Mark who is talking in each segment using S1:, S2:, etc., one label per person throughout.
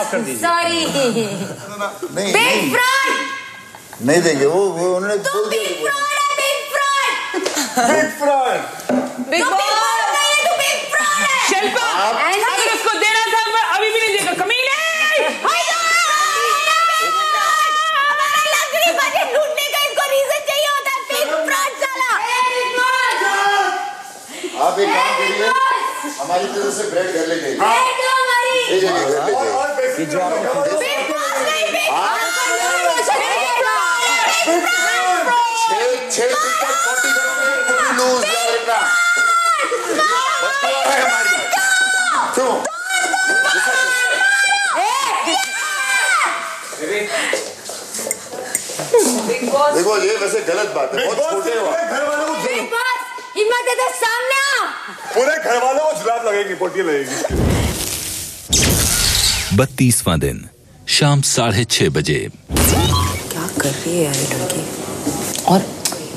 S1: माफ कर दीजिए।
S2: सॉरी।
S3: नहीं
S2: बिग फ्रॉड
S3: नहीं देंगे वो उन्होंने
S2: तो बिग फ्रॉड है। Big fraud
S3: big fraud
S2: big fraud नहीं है, तो बिग फ्रॉड है।
S1: शिल्पा अगर उसको देना था मैं अभी भी नहीं देगा। कमीने
S2: लूटने का इसको रीजन चाहिए होता है। बिग फ्रॉड साला।
S3: आप एक काम करिए, हमारी तरफ से ब्रेड घर ले जाइए।
S1: ये जो आपने
S3: छह टिकट 40 करोगे लूज जाएगा। बदुआ है हमारी। क्यों? देखो ये वैसे गलत बात है, बहुत छोटे हो घर वालों को।
S2: हिम्मत है तो सामने आ।
S3: पूरे घर वालों को जुलाब लगेगी, पोटी लगेगी।
S4: 32वां दिन शाम 6:30 बजे।
S5: क्या कर रही है यार ये लड़की? और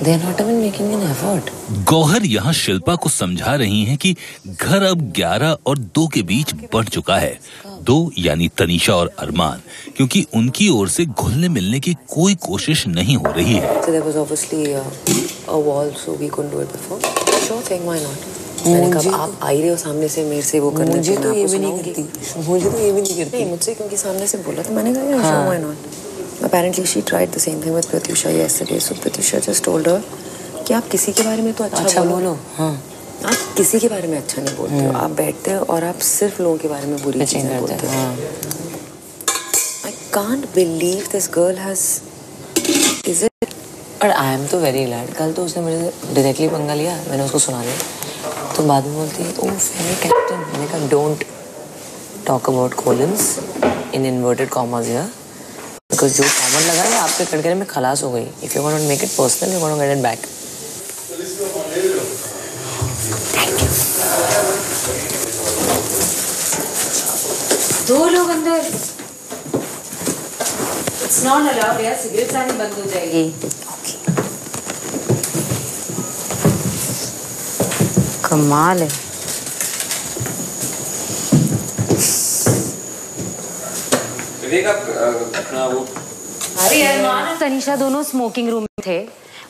S5: they are not even making an effort.
S4: Gauhar यहाँ शिल्पा को समझा रही हैं कि घर अब 11 और 2 के बीच बढ़ चुका है। 2 यानी तनीषा और अरमान, क्योंकि उनकी ओर से घुलने मिलने की कोई कोशिश नहीं हो रही है।
S5: So there was obviously a wall, so we couldn't do it before. Sure thing, why not? मैंने कहा आप आई रहे हो सामने से मेरे से वो करने
S6: मुझे तो ये भी नहीं करती। मुझे तो ये भी नहीं करती।
S5: नहीं मुझसे क्योंकि सामने से बोला तो मैंने कहा sure why not. Apparently she tried the same thing with Pratyusha yesterday. So Pratyusha just told her कि आप किसी के बारे में तो अच्छा बोलो। हाँ। आप किसी के बारे में अच्छा नहीं बोलते हो। आप बैठते हो और आप सिर्फ लोगों के बारे में बुरी चीजें बोलते हो। I can't believe this girl has. Is it?
S6: और I am तो very glad. कल तो उसने मुझे डायरेक्टली पंगा लिया, मैंने उसको सुना दिया। तो बाद में बोलती है, ओह फेरी कैप्टन। मैंने कहा don't talk about colons in inverted commas here. Because जो कॉमन लगा है आपके कड़कड़े में खलास हो गई। If you're going to make it personal, you're going to get it back.
S2: दो लोग अंदर। It's not allowed यार, सिगरेट आनी बंद हो जाएगी। कमाल है।
S7: अरे अरमान और तनीषा दोनों स्मोकिंग रूम में थे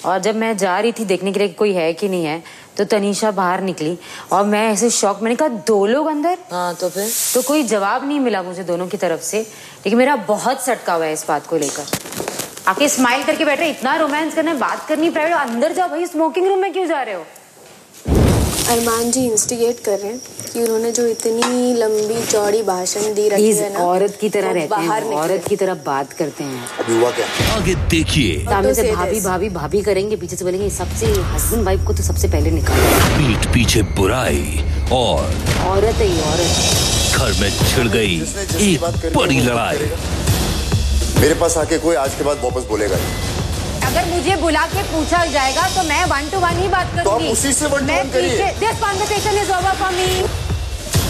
S7: और जब मैं जा रही थी देखने के लिए कोई है कि नहीं है तो तनीषा बाहर निकली और मैं ऐसे शॉक, मैंने कहा 2 लोग अंदर।
S5: हाँ तो फिर
S7: तो कोई जवाब नहीं मिला मुझे दोनों की तरफ से, लेकिन मेरा बहुत सटका हुआ है इस बात को लेकर। आके स्माइल करके बैठ रहे, इतना रोमांस करना है, बात करनी प्राइवेट, अंदर जाओ भाई, स्मोकिंग रूम में क्यों जा रहे हो?
S8: अरमान जी इंस्टिगेट कर रहे हैं कि उन्होंने जो इतनी लंबी चौड़ी भाषण दी रखी है ना,
S7: औरत की तरह रहते हैं, औरत की तरह बात करते हैं।
S3: अभी हुआ क्या?
S4: आगे देखिए।
S7: सामने से भाभी भाभी भाभी करेंगे, पीछे से बोलेंगे सबसे हस्बैंड वाइफ को तो सबसे पहले निकालो।
S4: पीठ पीछे बुराई और
S7: औरत है औरत।
S4: घर में छिड़ गई एक बड़ी लड़ाई।
S3: मेरे पास आके कोई आज के बाद वापस बोलेगा नहीं।
S7: अगर मुझे बुला के पूछा जाएगा तो मैं 1 to 1 ही बात करूंगी।
S3: तो आप उसी से 1 to 1 करिए।
S7: This conversation is over for me.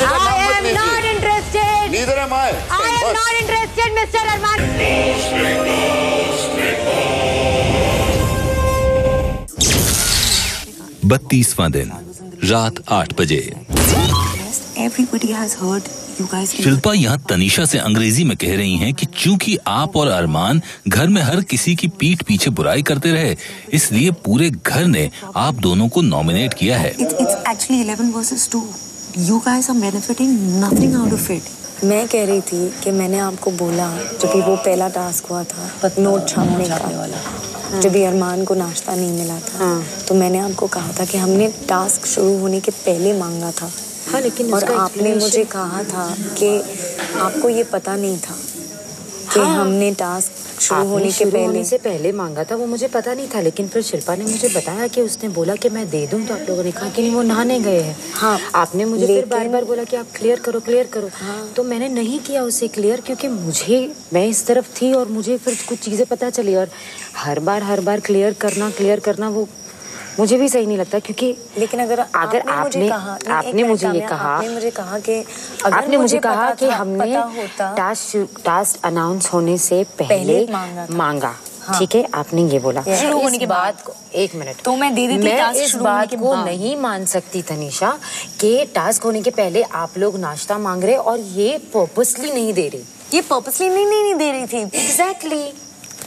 S7: I am not interested.
S3: Neither am I.
S7: I am not interested, Mr. Arman.
S4: 32वां दिन रात 8 बजे।
S6: Everybody has heard you guys.
S4: Shilpa यहाँ तनीषा से अंग्रेजी में कह रही हैं कि चूंकि आप और अरमान घर में हर किसी की पीठ पीछे बुराई करते रहे, इसलिए पूरे घर ने आप दोनों को नॉमिनेट किया है।
S6: It's actually 11 versus 2. You guys are benefiting nothing out of it.
S9: मैं कह रही थी कि मैंने आपको बोला जब भी वो पहला टास्क हुआ था नोट छापने वाला, जब भी अरमान को नाश्ता नहीं मिला था, तो मैंने आपको कहा था कि हमने टास्क शुरू होने के पहले मांगा था।
S7: हाँ, लेकिन
S9: और आपने मुझे कहा था कि आपको ये पता नहीं था कि हमने टास्क शुरू होने से
S7: पहले मांगा था, वो मुझे पता नहीं था। लेकिन फिर शिल्पा ने मुझे बताया कि उसने बोला कि मैं दे दूं, तो आप लोगों ने कहा कि नहीं वो नहाने गए हैं।
S9: हाँ,
S7: आपने मुझे फिर बार बार बोला कि आप क्लियर करो। हाँ, तो मैंने नहीं किया उसे क्लियर, क्योंकि मैं इस तरफ थी और मुझे फिर कुछ चीजें पता चली, और हर बार क्लियर करना वो मुझे भी सही नहीं लगता। क्योंकि
S9: लेकिन अगर आपने मुझे कहा कि
S7: हमने टास्क अनाउंस होने से पहले मांगा। हाँ। ठीक है, आपने ये बोला
S9: शुरू होने के बाद को
S7: 1 मिनट
S9: तो मैं दे देती।
S7: मैं इस बात को नहीं मान सकती तनीषा कि टास्क होने के पहले आप लोग नाश्ता मांग रहे और ये पर्पसली नहीं दे रही।
S9: ये पर्पसली नहीं दे रही थी।
S7: एग्जैक्टली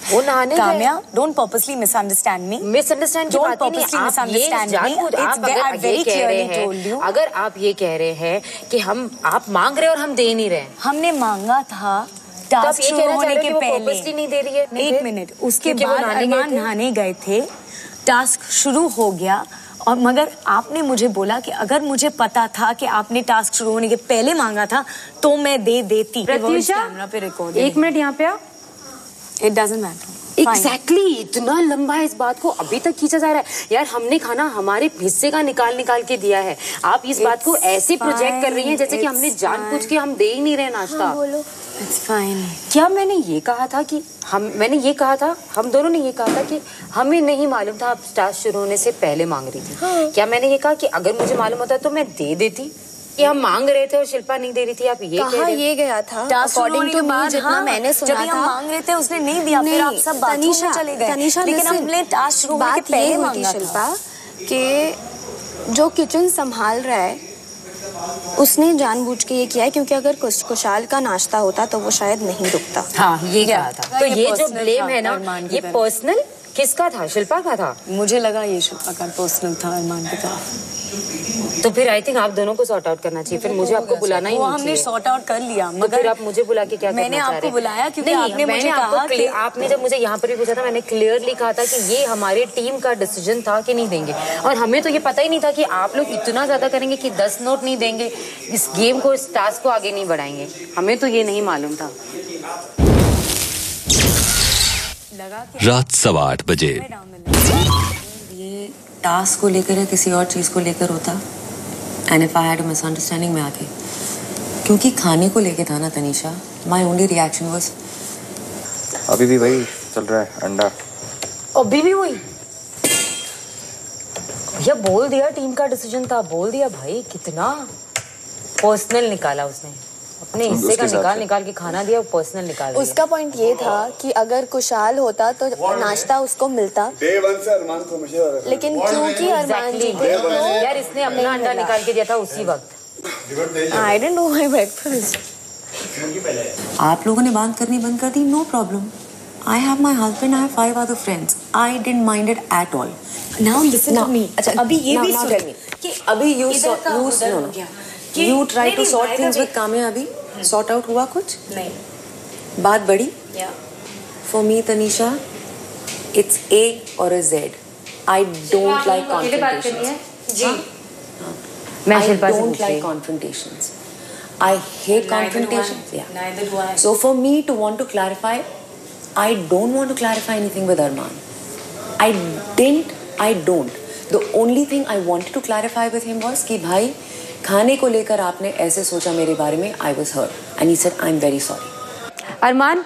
S7: वो नहाने
S9: Kamya, don't purposely misunderstand me.
S7: Misunderstand की बात नहीं, आप ये जानबूझ आप अगर ये कह रहे हैं, अगर आप ये कह रहे हैं कि आप मांग रहे और हम दे नहीं रहे,
S9: हमने मांगा था टास्क शुरू होने के पहले।
S7: नहीं दे रही है।
S9: एक मिनट, उसके बाद अरमान नहाने गए थे, टास्क शुरू हो गया और मगर आपने मुझे बोला कि अगर मुझे पता था कि आपने टास्क शुरू होने के पहले मांगा था तो मैं दे देती। कैमरा पे रिकॉर्ड।
S7: एक मिनट यहाँ पे आ।
S9: It doesn't matter.
S7: एग्जैक्टली इतना लंबा है इस बात को अभी तक खींचा जा रहा है। यार हमने खाना हमारे हिस्से का निकाल के दिया है, आप इस बात को ऐसे प्रोजेक्ट कर रही हैं जैसे कि हमने जानबूझ के हम दे ही नहीं रहे नाश्ता।
S8: बोलो।
S9: It's fine.
S7: क्या मैंने ये कहा था कि हम दोनों ने ये कहा था कि हमें नहीं मालूम था आप टास्क शुरू होने से पहले मांग रही थी। क्या मैंने ये कहा कि अगर मुझे मालूम होता तो मैं दे देती? कि हम मांग रहे थे और शिल्पा नहीं दे रही थी? आप ये
S8: कहा ये गया था अकॉर्डिंग टू मी, जितना मैंने सुना था।
S9: जब हम मांग रहे थे उसने नहीं दिया, फिर आप सब बातों में चले गए। लेकिन हमने टास्क शुरू होने के पहले मांगा था।
S8: शिल्पा कि जो किचन संभाल रहा है उसने जानबूझ के ये किया है, क्योंकि अगर कुशाल का नाश्ता होता तो वो शायद नहीं रुकता।
S7: हाँ ये कहा था। तो ये जो ब्लेम है ना, ये पर्सनल किसका था? शिल्पा का था।
S9: मुझे लगा ये शिल्पा का पर्सनल था अरमान की तरफ।
S7: तो फिर आई थिंक आप दोनों को सॉर्ट आउट करना चाहिए। फिर मुझे आपको बुलाना ही नहीं चाहिए।
S9: हमने सॉर्ट आउट कर लिया,
S7: मगर फिर आप मुझे बुला के क्या करना चाह रहे हैं?
S9: मैंने आपको बुलाया क्योंकि आपने मुझे कहा कि
S7: आपने जब मुझे यहाँ पर भी पूछा था, मैंने क्लियरली कहा था कि ये हमारे टीम का डिसीजन था कि नहीं देंगे, और हमें तो ये पता ही नहीं था कि आप लोग इतना ज्यादा करेंगे कि 10 नोट नहीं देंगे, इस गेम को, इस टास्क को आगे नहीं बढ़ाएंगे। हमें तो ये नहीं मालूम था।
S4: रात 8:15 बजे।
S6: ये टास्क को लेकर या किसी और चीज को लेकर होता, and if I had a misunderstanding में आके, क्योंकि खाने को लेके था ना Tanisha, my only reaction was
S3: अभी भी वही चल रहा है, अंडा
S7: अभी भी वही। भैया बोल दिया टीम का डिसीजन था, बोल दिया भाई। कितना पर्सनल निकाला उसने, अपने हिस्से का निकाल के खाना दिया, पर्सनल निकाल दिया।
S8: उसका पॉइंट ये था कि अगर कुशाल होता तो नाश्ता उसको मिलता, लेकिन क्योंकि अरमान जी थे,
S7: यार इसने अपना अंडा निकाल के दिया था उसी वक्त।
S8: I didn't know my breakfast.
S6: आप लोगों ने बात करनी बंद कर दी, no problem. I have my husband, I have 5 other friends, I didn't mind it at all.
S9: Now listen to me. अच्छा अभी ये भी सुन
S6: कि अभी you try to sort things with Kamya, अभी sort out हुआ कुछ?
S9: नहीं।
S6: बात बड़ी? For me Tanisha, it's A or a Z. I don't like confrontations.
S7: जी। मैं शिल्पा से
S6: don't like confrontations. I hate confrontations.
S9: Neither do I.
S6: So for me to want to clarify, I don't want to clarify anything with Arman. I don't. The only thing I wanted to clarify with him was कि भाई खाने को लेकर आपने ऐसे सोचा मेरे बारे में, I was hurt and he said I'm very sorry.
S7: अरमान,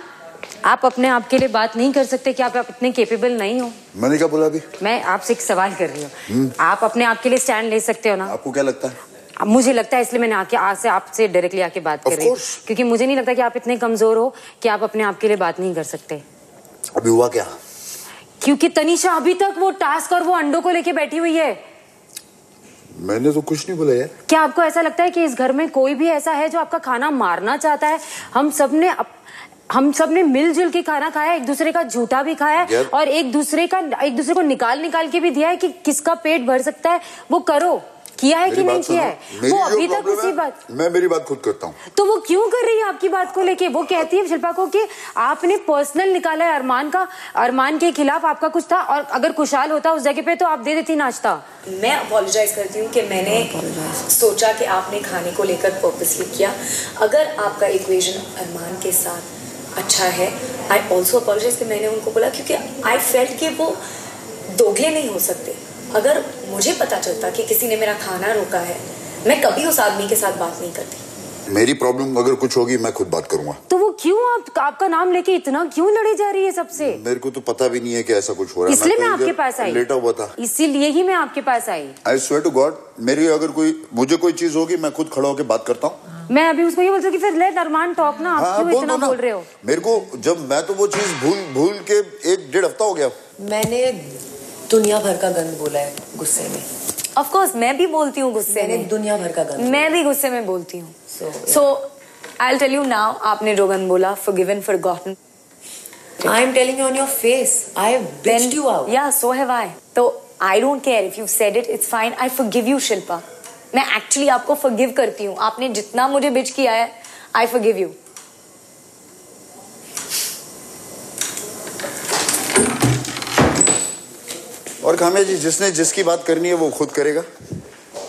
S7: आप अपने आप के लिए बात नहीं कर सकते कि आप इतने केपेबल नहीं हो?
S3: मैंने क्या बोला अभी?
S7: मैं आपसे एक सवाल कर रही हूँ। आप अपने आप के लिए स्टैंड ले सकते हो ना?
S3: आपको क्या लगता है?
S7: मुझे लगता है, इसलिए मैंने आपसे डायरेक्टली आके बात कर रही हूँ, क्योंकि मुझे नहीं लगता कि आप इतने कमजोर हो कि आप अपने आप के लिए बात नहीं कर सकते।
S3: अभी हुआ क्या?
S7: क्योंकि तनीषा अभी तक वो टास्क और वो अंडों को लेके बैठी हुई है।
S3: मैंने तो कुछ नहीं बोला यार।
S7: क्या आपको ऐसा लगता है कि इस घर में कोई भी ऐसा है जो आपका खाना मारना चाहता है? हम सब ने मिलजुल के खाना खाया, एक दूसरे का झूठा भी खाया है, और एक दूसरे को निकाल के भी दिया है कि किसका पेट भर सकता है वो करो। किया है कि नहीं किया है? वो अभी तक उसी बात।
S3: मैं मेरी बात खुद करता हूँ।
S7: तो वो क्यों कर रही है आपकी बात को लेके? वो कहती है शिल्पा को कि आपने पर्सनल निकाला है अरमान के खिलाफ आपका कुछ था, और अगर खुशहाल होता उस जगह पे तो आप दे देती नाश्ता।
S9: मैं अपोलोजाइज करती हूँ कि मैंने सोचा कि आपने खाने को लेकर पर्पसली किया। अगर आपका इक्वेशन अरमान के साथ अच्छा है, आई ऑल्सो अपोलोजाइज कि मैंने उनको बोला, क्योंकि आई फेल्ट कि वो दोगले नहीं हो सकते। अगर मुझे पता चलता कि किसी ने मेरा खाना रोका है, मैं कभी उस आदमी के साथ बात नहीं करती।
S3: मेरी प्रॉब्लम अगर कुछ होगी मैं खुद बात करूंगा।
S7: तो वो क्यों आपका नाम लेके इतना क्यों लड़ी जा रही है सबसे?
S3: मेरे को तो पता भी नहीं है कि ऐसा कुछ हो रहा है।
S7: इसलिए मैं आपके पास आई,
S3: लेटा हुआ था,
S7: इसीलिए ही मैं आपके पास आई।
S3: आई स्वेयर टू गॉड, मेरी अगर मुझे कोई चीज होगी मैं खुद खड़ा होकर बात करता हूँ।
S7: मैं अभी उसको ये बोलती हूँ कि फिर लेट अरमान टॉक ना, आप क्यों इतना बोल रहे हो?
S3: मेरे को जब मैं तो वो चीज भूल के 1-1.5 हफ्ता हो गया।
S6: मैंने दुनिया भर का गंद बोला है गुस्से में।
S9: ऑफ कोर्स मैं भी बोलती हूँ गुस्से में,
S6: दुनिया भर का गंद,
S9: मैं भी गुस्से में बोलती हूँ। सो I'll tell you now. आपने रोगन बोला forgiven, forgotten.
S5: I'm telling you on your face. I have bitched you out.
S9: Yeah, so have I. तो I don't care if you've said it. It's fine. I forgive you, Shilpa. मैं actually आपको forgive करती हूँ. आपने जितना मुझे bitch किया है, I forgive you.
S3: और काम्या जी, जिसने जिसकी बात करनी है वो खुद करेगा।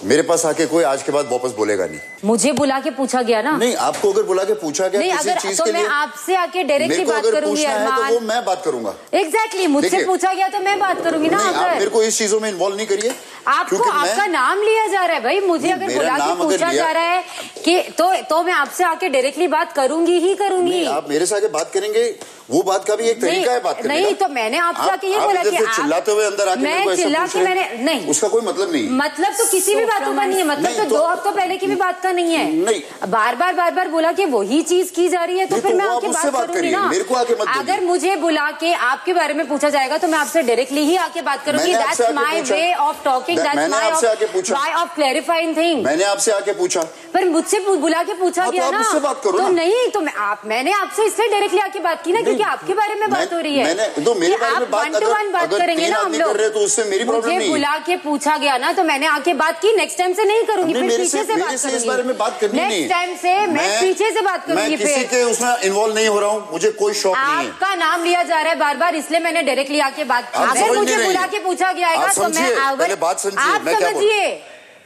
S3: मेरे पास आके कोई आज के बाद वापस बोलेगा नहीं।
S7: मुझे बुला के पूछा गया ना?
S3: नहीं, आपको अगर बुला के पूछा गया
S7: नहीं,
S3: किसी
S7: अगर
S3: चीज
S7: तो
S3: के
S7: मैं
S3: लिए,
S7: आपसे आके डायरेक्टली बात करूंगी अरमान।
S3: तो वो मैं बात करूंगा।
S7: एग्जैक्टली, मुझसे पूछा गया तो मैं बात करूंगी ना।
S3: आप मेरे को इस चीजों में इन्वॉल्व नहीं करिए।
S7: आपको आपका नाम लिया जा रहा है भाई, मुझे अगर बुला के पूछा जा रहा है कि तो मैं आपसे आके डायरेक्टली बात करूंगी ही करूंगी।
S3: आप मेरे से आके बात करेंगे, वो बात का भी एक तरीका है बात करने का।
S7: नहीं, तो मैंने आपसे आके ये बोला कि आप
S3: चिल्लाते हुए अंदर आके
S7: मैं चिल्ला के मैंने नहीं,
S3: उसका कोई मतलब नहीं।
S7: मतलब तो किसी भी बातों का नहीं है, मतलब तो 2 हफ्तों पहले की भी बात का नहीं है।
S3: नहीं,
S7: बार बार बोला कि वही चीज की जा रही है, तो फिर मैं आके बात करूंगी ना।
S3: मेरे को आके मत बोलिए।
S7: अगर मुझे बुला के आपके बारे में पूछा जाएगा तो मैं आपसे डायरेक्टली ही आके बात करूंगी। That's my way of talking, that's my of clarifying thing.
S3: मैंने आपसे आके पूछा,
S7: पर मुझसे बुला के पूछा गया ना, तो नहीं, तो मैंने आपसे इसलिए डायरेक्टली आके बात की ना, क्योंकि आपके बारे में बात हो रही है।
S3: तो मेरे बारे में बात
S7: बात करेंगे ना हम लोग,
S3: तो उससे मेरी प्रॉब्लम नहीं।
S7: मुझे बुला के पूछा गया ना, तो मैंने आके बात की। नेक्स्ट टाइम से नहीं करूंगी, फिर पीछे से बात करूंगी।
S3: इस बारे में बात करनी नहीं।
S7: नेक्स्ट टाइम से मैं पीछे से बात करूंगी।
S3: मैं किसी के उसमें इन्वॉल्व नहीं हो रहा हूँ, मुझे कोई शौक नहीं है।
S7: आपका नाम लिया जा रहा है बार बार, इसलिए मैंने डायरेक्टली आके बात की। अगर मुझे बुला के पूछा गया है तो मैं
S3: बात समझिए,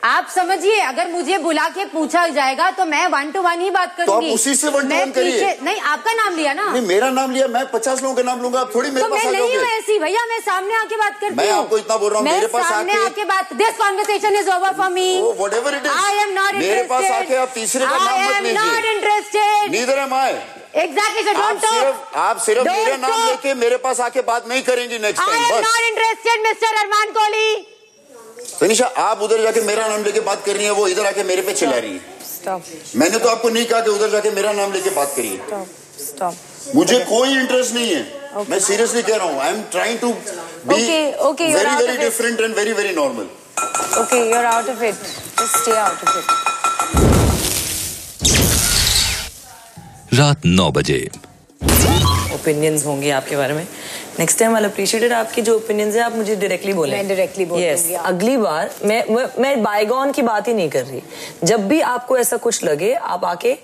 S7: आप समझिए, अगर मुझे बुला के पूछा जाएगा तो मैं 1 to 1 ही बात करूंगी।
S3: तो उसी से 1 to 1 करिए।
S7: नहीं, आपका नाम लिया ना।
S3: नहीं, मेरा नाम लिया, मैं 50 लोगों का नाम लूंगा, आप थोड़ी मेरे पास आ जाओगे।
S7: मैं नहीं हूँ ऐसी भैया, मैं सामने आके बात करती हूँ।
S3: मैं आपको इतना बोल रहा हूँ, मेरे पास
S7: आके बात। This conversation is over for me.
S3: Whatever it is,
S7: I am not interested.
S3: मेरे पास आके आप तीसरे का नाम मत लीजिए।
S7: आई am not interested.
S3: Neither M I.
S7: Exactly, so don't talk.
S3: आप सिर्फ मेरा नाम लेके मेरे पास आके बात नहीं करेंगी next time.
S7: I am not interested mister Arman Kohli.
S3: Tanisha, आप उधर जाके मेरा नाम लेके बात करनी है, वो इधर आके मेरे पे चिल्ला रही है।
S9: स्टॉप।
S3: मैंने तो आपको नहीं कहा कि उधर जाके मेरा नाम लेके बात करिए।
S9: स्टॉप।
S3: मुझे कोई इंटरेस्ट नहीं है। मैं सीरियसली कह रहा हूँ, I am trying to be very different and very normal.
S9: Okay, you are out of it, just stay out of it.
S4: रात 9 बजे।
S6: ओपिनियंस होंगे आपके बारे में। नेक्स्ट टाइम आई अप्रिशिएटेड आपकी जो ओपिनियंस है, आप मुझे डायरेक्टली बोलें।
S9: मैं डायरेक्टली बोलूंगी।
S6: यस, अगली बार मैं बायगॉन की बात ही नहीं कर रही। जब भी आपको ऐसा कुछ लगे, आप आके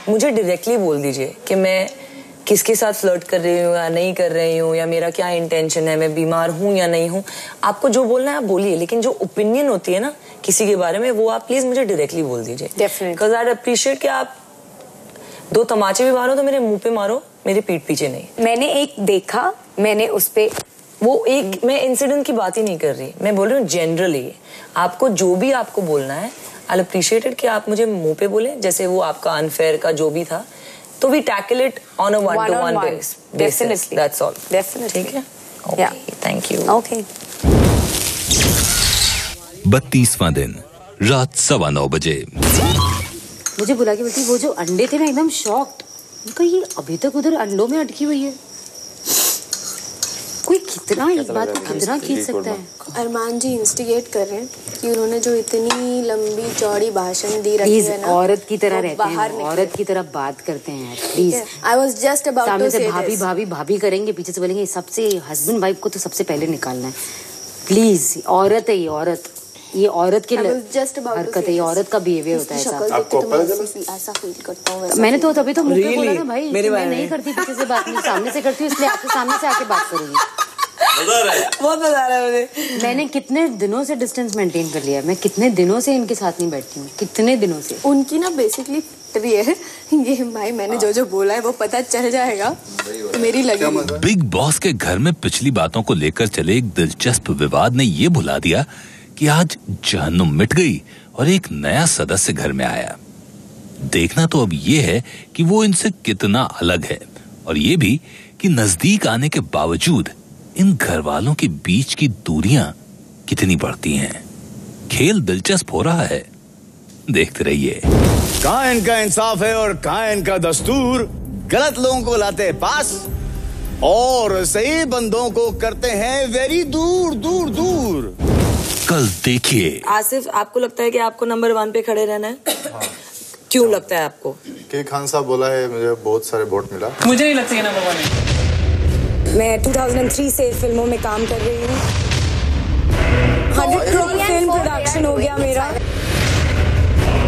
S6: मुझे डायरेक्टली बोल दीजिए कि मैं किसके साथ फ्लर्ट कर रही हूँ या नहीं कर रही हूँ, या मेरा क्या इंटेंशन है, मैं बीमार हूँ या नहीं हूँ। आपको जो बोलना है आप बोलिए, लेकिन जो ओपिनियन होती है ना किसी के बारे में, वो आप प्लीज मुझे डायरेक्टली बोल दीजिए। बिकॉज आई अप्रिशिएट कि आप 2 तमाचे भी मारो तो मेरे मुंह पे मारो, मेरी पीठ पीछे नहीं।
S9: मैंने एक देखा, मैंने उस पे
S6: मैं इंसिडेंट की बात ही नहीं कर रही, मैं बोल रही हूँ जनरली। आपको जो भी आपको बोलना है, आई अप्रिशिएटेड कि आप मुझे मुंह पे बोले, जैसे वो आपका अनफेयर का जो भी था, तो we tackle it on a 1 to 1 basis. That's all.
S9: Definitely.
S6: ठीक है, ओके, थैंक यू।
S9: ओके।
S4: 32वां दिन, रात 9:15 बजे।
S7: मुझे बुला के बोलती, वो जो अंडे थे, मैं एकदम शॉक्ड। उनका ये अभी तक उधर अंडों में अटकी हुई है। कोई कितना इस बात को कितना खींच सकता है।
S8: अरमान जी इंस्टिगेट कर रहे हैं कि उन्होंने जो इतनी लंबी चौड़ी भाषण दी रखी है ना,
S7: औरत की तरह रहते हैं, औरत की तरह बात करते हैं। Please,
S8: I was just about
S7: सामने से भाभी करेंगे, पीछे से बोलेंगे। सबसे हस्बैंड वाइफ को तो सबसे पहले निकालना है। प्लीज, औरत है ये, औरत, ये औरत की हरकत है, ये औरत का बिहेवियर होता है।
S8: ऐसा फील करता हूँ।
S7: मैंने तो तभी तो मुंह पे बोला ना भाई, मैं नहीं करती किसी से बात, नहीं सामने से करती हूँ, इसलिए आपके सामने से आके बात करूंगी।
S6: बहुत मजा आ रहा है मुझे।
S7: मैंने कितने दिनों से डिस्टेंस मेंटेन कर लिया है, मैं कितने दिनों से इनके साथ नहीं बैठती हूँ, कितने दिनों से।
S8: उनकी ना बेसिकली भी है ये भाई, मैंने जो बोला है वो पता चल जाएगा, मेरी लगी।
S4: बिग बॉस के घर में पिछली बातों को लेकर चले एक दिलचस्प विवाद ने ये भुला दिया कि आज जहन्नुम मिट गई और एक नया सदस्य घर में आया। देखना तो अब ये है कि वो इनसे कितना अलग है, और ये भी कि नजदीक आने के बावजूद इन घर वालों के बीच की दूरियां कितनी बढ़ती हैं। खेल दिलचस्प हो रहा है, देखते रहिए।
S10: कहां इनका इंसाफ है और कहां इनका दस्तूर। गलत लोगों को लाते पास और सही बंदों को करते हैं वेरी दूर दूर दूर।
S4: कल देखिए।
S6: आसिफ, आपको लगता है कि आपको नंबर 1 पे खड़े रहना है? क्यों लगता है आपको?
S11: कि खान साहब बोला है, मुझे बहुत सारे वोट मिला।
S1: मुझे नहीं लगता ये नंबर 1 है।
S9: मैं 2003 से फिल्मों में काम कर रही हूँ। 100 करोड़ फिल्म प्रोडक्शन हो गया मेरा।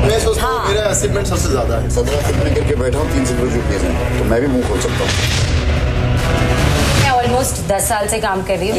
S3: मैं सोचता हूँ मेरा अचीवमेंट सबसे ज्यादा है। 17 फिल्में करके बैठा हूँ, 3 सिल्वर जुबलीज हैं, तो मैं भी मुंह खोल सकता हूँ।
S7: मैं ऑलमोस्ट 10 साल से काम कर रही हूँ।